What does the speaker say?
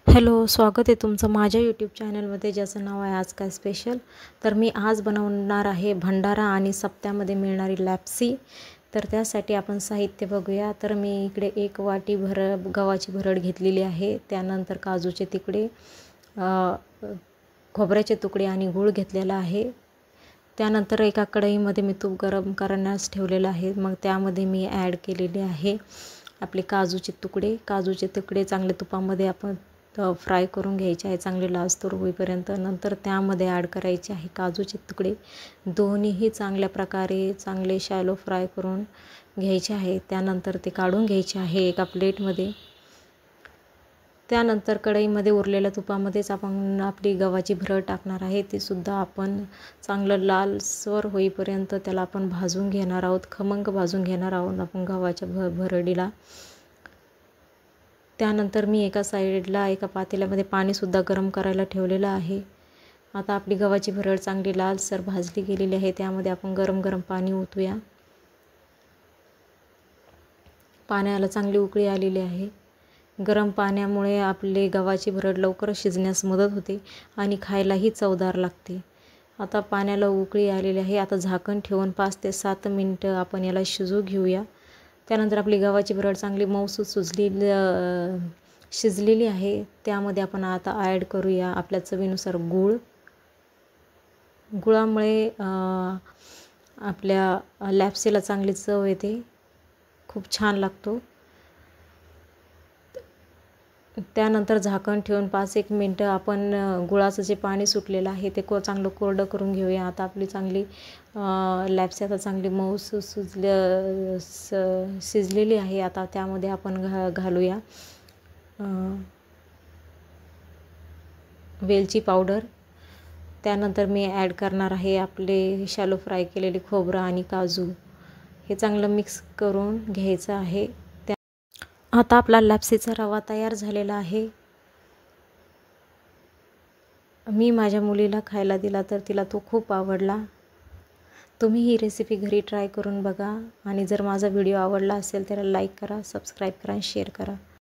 Hello, स्वागत आहे तुमचं माझ्या यूट्यूब चॅनलमध्ये, ज्याचं नाव आहे आज काय स्पेशल. तर मी आज बनवणार आहे भंडारा आणि सप्त्यामध्ये मिळणारी लॅप्सी. तर त्यासाठी आपण साहित्य बघूया. तर मी इकडे 1 वाटी गव्हाची भरड घेतलेली आहे. त्यानंतर काजूचे तुकडे, खोबऱ्याचे तुकडे आणि गूळ घेतलेला आहे. त्यानंतर एका कढईमध्ये मी तूप गरम करण्यास ठेवलेलं आहे. मग त्यामध्ये मी ॲड केलेले आहे आपले काजूचे तुकडे चांगले तुपामध्ये आपण फ्राय करून घ्यायचे आहे, चांगले लालसर होईपर्यंत. नंतर त्यामध्ये ॲड करायचे आहे काजूचे तुकडे. दोन्हीही चांगल्या प्रकारे चांगले शॅलो फ्राय करून घ्यायचे आहे. त्यानंतर ते काढून घ्यायचे आहे एका प्लेटमध्ये. त्यानंतर कढईमध्ये उरलेल्या तुपामध्येच आपण आपली गव्हाची भरड टाकणार आहे. ती सुद्धा आपण चांगलं लालसर होईपर्यंत त्याला आपण भाजून घेणार आहोत, खमंग भाजून घेणार आहोत आपण गव्हाच्या भरडीला. त्यानंतर मी एका साईडला एका पातेल्यामध्ये पाणीसुद्धा गरम करायला ठेवलेलं आहे. आता आपली गव्हाची भरड चांगली लालसर भाजली गेलेली आहे. त्यामध्ये आपण गरम गरम पाणी ओतूया. पाण्याला चांगली उकळी आलेली आहे. गरम पाण्यामुळे आपले गव्हाची भरड लवकर शिजण्यास मदत होते आणि खायलाही चवदार लागते. आता पाण्याला उकळी आलेली आहे. आता झाकण ठेवून 5 ते 7 मिनिटं आपण याला शिजू घेऊया. त्यानंतर आपली गव्हाची भरड चांगली मऊसूत शिजलेली आहे. त्यामध्ये आपण आता ॲड करूया आपल्या चवीनुसार गूळ. गुळामुळे आपल्या लॅप्सीला चांगली चव येते, खूप छान लागतो. त्यानंतर झाकण ठेवून 5-1 मिनटं आपण गुळाचं जे पाणी सुटलेलं आहे ते चांगलं कोरडं करून घेऊया. आता आपली चांगली लॅप्सी आता चांगली मऊसूत शिजलेली आहे. आता त्यामध्ये आपण घालूया वेलची पावडर. त्यानंतर मी ॲड करणार आहे आपले शॅलो फ्राय केलेले खोबरं आणि काजू. हे चांगलं मिक्स करून घ्यायचं आहे. आता आपला लॅप्सीचा रवा तयार झालेला आहे. मी माझ्या मुलीला खायला दिला तर तिला तो खूप आवडला. तुम्ही ही रेसिपी घरी ट्राय करून बघा आणि जर माझा व्हिडिओ आवडला असेल तर लाईक करा, सबस्क्राईब करा आणि शेअर करा.